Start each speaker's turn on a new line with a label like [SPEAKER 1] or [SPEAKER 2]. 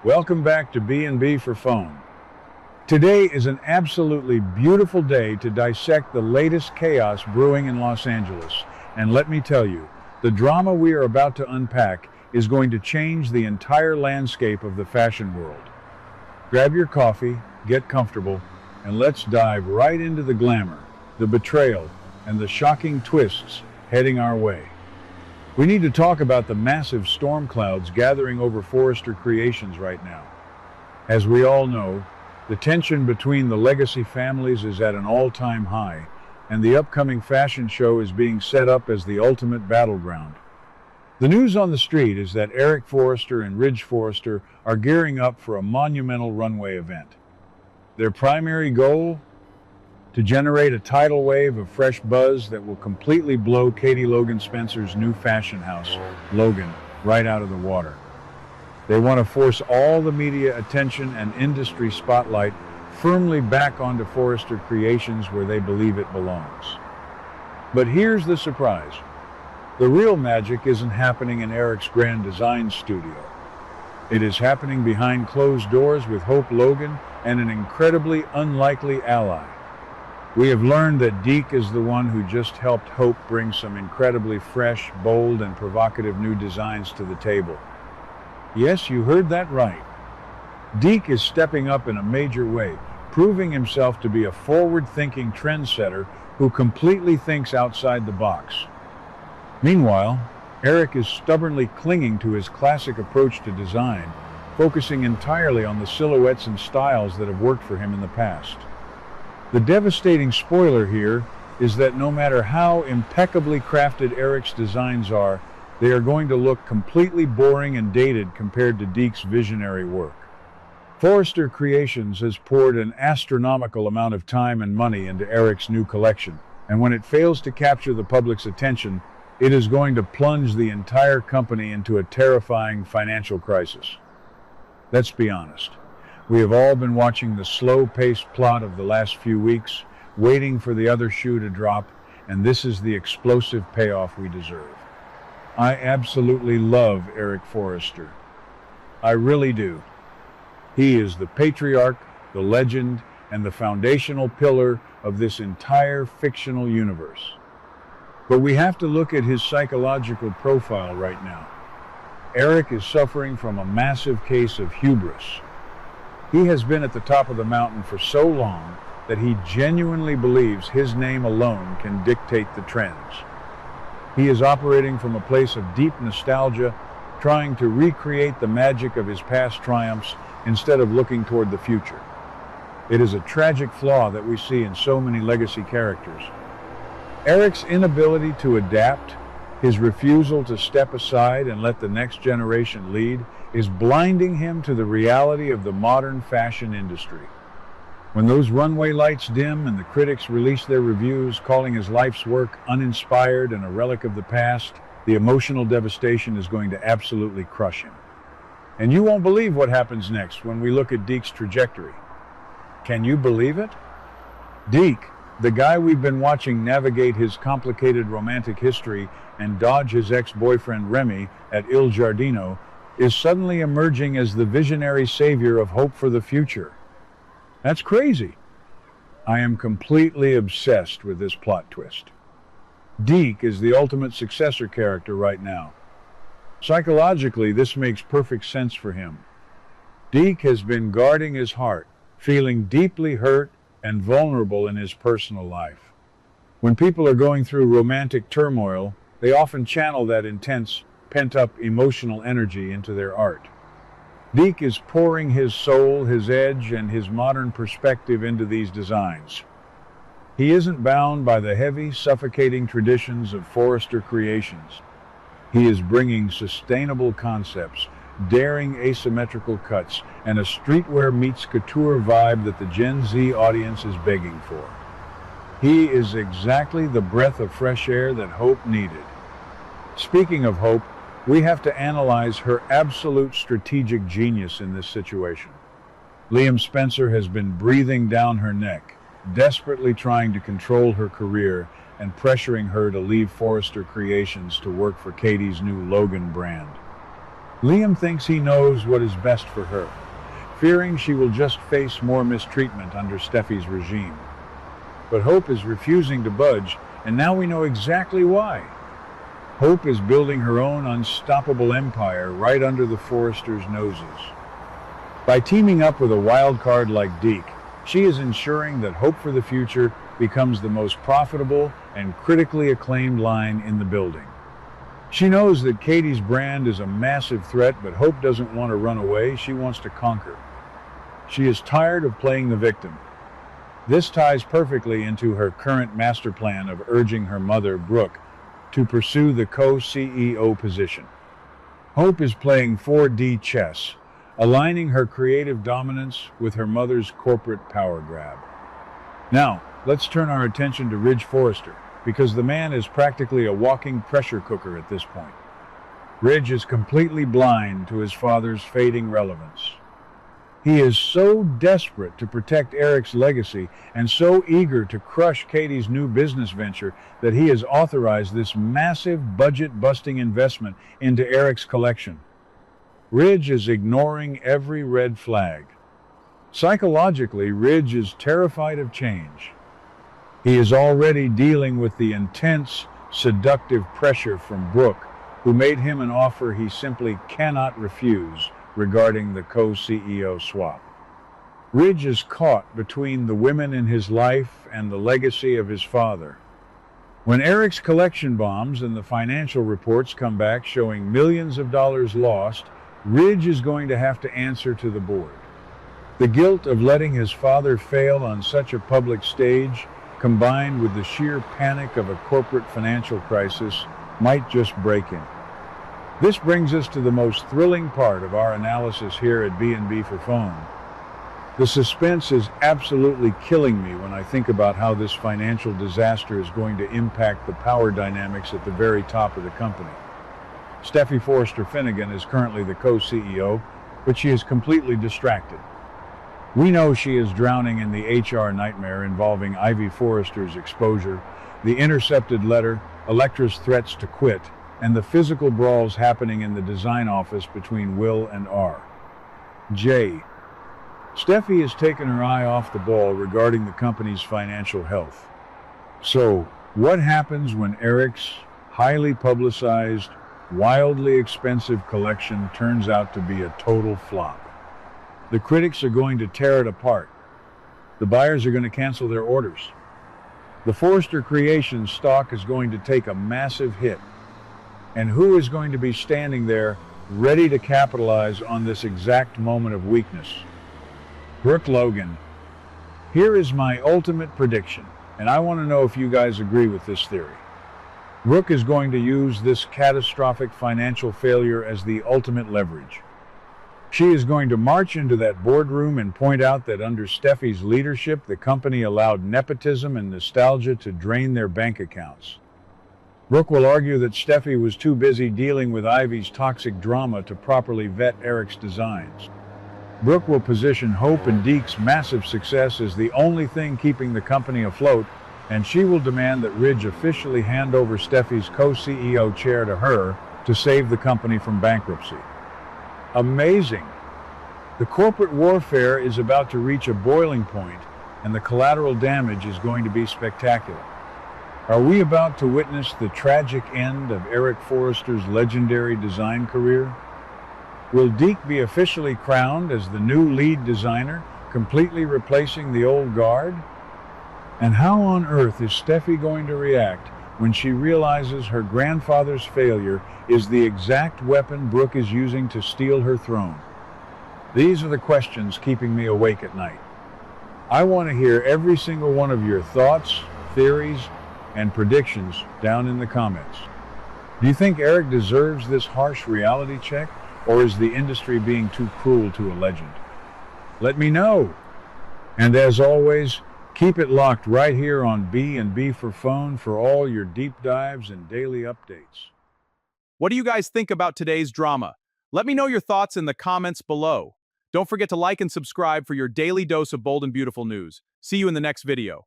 [SPEAKER 1] Welcome back to B&B for Phone. Today is an absolutely beautiful day to dissect the latest chaos brewing in Los Angeles. And let me tell you, the drama we are about to unpack is going to change the entire landscape of the fashion world. Grab your coffee, get comfortable, and let's dive right into the glamour, the betrayal, and the shocking twists heading our way. We need to talk about the massive storm clouds gathering over Forrester Creations right now. As we all know, the tension between the legacy families is at an all-time high, and the upcoming fashion show is being set up as the ultimate battleground. The news on the street is that Eric Forrester and Ridge Forrester are gearing up for a monumental runway event. Their primary goal? To generate a tidal wave of fresh buzz that will completely blow Katie Logan Spencer's new fashion house, Logan, right out of the water. They want to force all the media attention and industry spotlight firmly back onto Forrester Creations where they believe it belongs. But here's the surprise. The real magic isn't happening in Eric's grand design studio. It is happening behind closed doors with Hope Logan and an incredibly unlikely ally. We have learned that Deke is the one who just helped Hope bring some incredibly fresh, bold, and provocative new designs to the table. Yes, you heard that right. Deke is stepping up in a major way, proving himself to be a forward-thinking trendsetter who completely thinks outside the box. Meanwhile, Eric is stubbornly clinging to his classic approach to design, focusing entirely on the silhouettes and styles that have worked for him in the past. The devastating spoiler here is that no matter how impeccably crafted Eric's designs are, they are going to look completely boring and dated compared to Deke's visionary work. Forrester Creations has poured an astronomical amount of time and money into Eric's new collection, and when it fails to capture the public's attention, it is going to plunge the entire company into a terrifying financial crisis. Let's be honest. We have all been watching the slow-paced plot of the last few weeks, waiting for the other shoe to drop, and this is the explosive payoff we deserve. I absolutely love Eric Forrester. I really do. He is the patriarch, the legend, and the foundational pillar of this entire fictional universe. But we have to look at his psychological profile right now. Eric is suffering from a massive case of hubris. He has been at the top of the mountain for so long that he genuinely believes his name alone can dictate the trends. He is operating from a place of deep nostalgia, trying to recreate the magic of his past triumphs instead of looking toward the future. It is a tragic flaw that we see in so many legacy characters. Eric's inability to adapt, his refusal to step aside and let the next generation lead, is blinding him to the reality of the modern fashion industry. When those runway lights dim and the critics release their reviews calling his life's work uninspired and a relic of the past, the emotional devastation is going to absolutely crush him. And you won't believe what happens next when we look at Deke's trajectory. Can you believe it? Deke, the guy we've been watching navigate his complicated romantic history and dodge his ex-boyfriend Remy at Il Giardino, is suddenly emerging as the visionary savior of hope for the future. That's crazy. I am completely obsessed with this plot twist. Deke is the ultimate successor character right now. Psychologically, this makes perfect sense for him. Deke has been guarding his heart, feeling deeply hurt and vulnerable in his personal life. When people are going through romantic turmoil, they often channel that intense, pent-up emotional energy into their art. Deke is pouring his soul, his edge, and his modern perspective into these designs. He isn't bound by the heavy, suffocating traditions of Forrester Creations. He is bringing sustainable concepts, daring asymmetrical cuts, and a streetwear meets couture vibe that the Gen Z audience is begging for. He is exactly the breath of fresh air that Hope needed. Speaking of Hope, we have to analyze her absolute strategic genius in this situation. Liam Spencer has been breathing down her neck, desperately trying to control her career and pressuring her to leave Forrester Creations to work for Katie's new Logan brand. Liam thinks he knows what is best for her, fearing she will just face more mistreatment under Steffi's regime. But Hope is refusing to budge, and now we know exactly why. Hope is building her own unstoppable empire right under the Forresters' noses. By teaming up with a wild card like Deke, she is ensuring that Hope for the Future becomes the most profitable and critically acclaimed line in the building. She knows that Katie's brand is a massive threat, but Hope doesn't want to run away, she wants to conquer. She is tired of playing the victim. This ties perfectly into her current master plan of urging her mother, Brooke, to pursue the co-CEO position. Hope is playing 4D chess, aligning her creative dominance with her mother's corporate power grab. Now, let's turn our attention to Ridge Forrester, because the man is practically a walking pressure cooker at this point. Ridge is completely blind to his father's fading relevance. He is so desperate to protect Eric's legacy and so eager to crush Katie's new business venture that he has authorized this massive budget-busting investment into Eric's collection. Ridge is ignoring every red flag. Psychologically, Ridge is terrified of change. He is already dealing with the intense, seductive pressure from Brooke, who made him an offer he simply cannot refuse regarding the co-CEO swap. Ridge is caught between the women in his life and the legacy of his father. When Eric's collection bombs and the financial reports come back showing millions of dollars lost, Ridge is going to have to answer to the board. The guilt of letting his father fail on such a public stage, combined with the sheer panic of a corporate financial crisis, might just break him. This brings us to the most thrilling part of our analysis here at B&B for Phone. The suspense is absolutely killing me when I think about how this financial disaster is going to impact the power dynamics at the very top of the company. Steffi Forrester Finnegan is currently the co-CEO, but she is completely distracted. We know she is drowning in the HR nightmare involving Ivy Forrester's exposure, the intercepted letter, Electra's threats to quit, and the physical brawls happening in the design office between Will and R. J. Steffi has taken her eye off the ball regarding the company's financial health. So, what happens when Eric's highly publicized, wildly expensive collection turns out to be a total flop? The critics are going to tear it apart. The buyers are going to cancel their orders. The Forrester Creations stock is going to take a massive hit. And who is going to be standing there ready to capitalize on this exact moment of weakness? Brooke Logan. Here is my ultimate prediction, and I want to know if you guys agree with this theory. Brooke is going to use this catastrophic financial failure as the ultimate leverage. She is going to march into that boardroom and point out that under Steffi's leadership, the company allowed nepotism and nostalgia to drain their bank accounts. Brooke will argue that Steffi was too busy dealing with Ivy's toxic drama to properly vet Eric's designs. Brooke will position Hope and Deke's massive success as the only thing keeping the company afloat, and she will demand that Ridge officially hand over Steffi's co-CEO chair to her to save the company from bankruptcy. Amazing! The corporate warfare is about to reach a boiling point, and the collateral damage is going to be spectacular. Are we about to witness the tragic end of Eric Forrester's legendary design career? Will Deke be officially crowned as the new lead designer, completely replacing the old guard? And how on earth is Steffi going to react when she realizes her grandfather's failure is the exact weapon Brooke is using to steal her throne? These are the questions keeping me awake at night. I want to hear every single one of your thoughts, theories, and predictions down in the comments. Do you think Eric deserves this harsh reality check, or is the industry being too cruel to a legend? Let me know. And as always, keep it locked right here on B&B for Phone for all your deep dives and daily updates.
[SPEAKER 2] What do you guys think about today's drama? Let me know your thoughts in the comments below. Don't forget to like and subscribe for your daily dose of bold and beautiful news. See you in the next video.